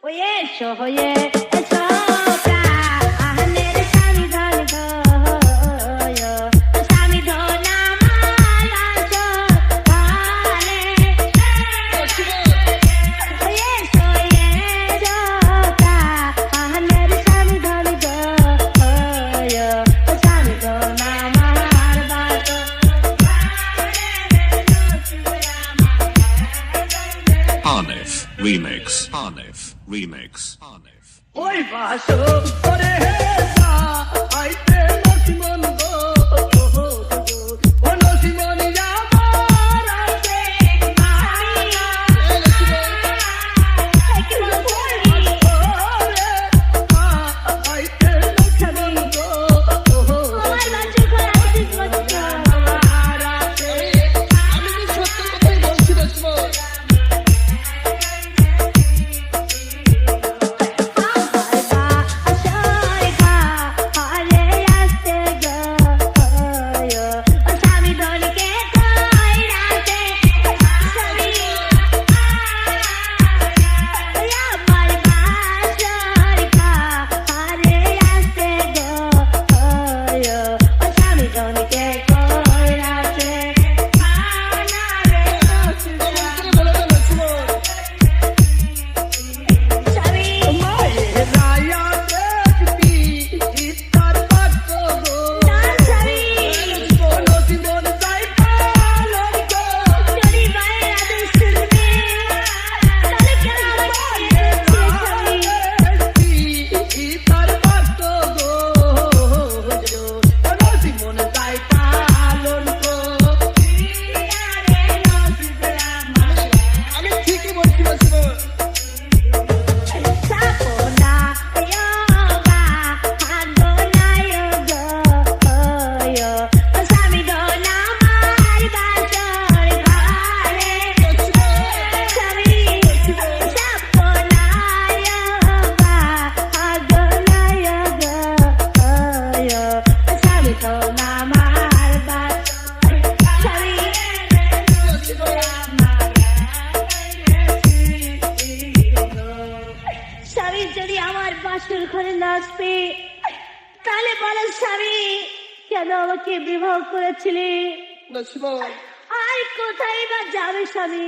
Oye, oye, soca, ahner sami dhon goyo, sami dhona mala so kale. Oye, soca, ahner sami dhon goyo, sami dhona mahar bato. Hanif Remix. Hanif Remix. Hanif. ওই বাসো করে হেসা আইতে নসিমন গো ও নসিমন আমার আছে আইতে নসিমন গো আমার আছে আমি কি সত্য কথাই বলছি নসিমন স্বামী যদি আমার বাসর ঘরে নাচবে তাহলে বলো স্বামী কেন আমাকে বিবাহ করেছিলি নসিমন আর কোথায় বা যাবে স্বামী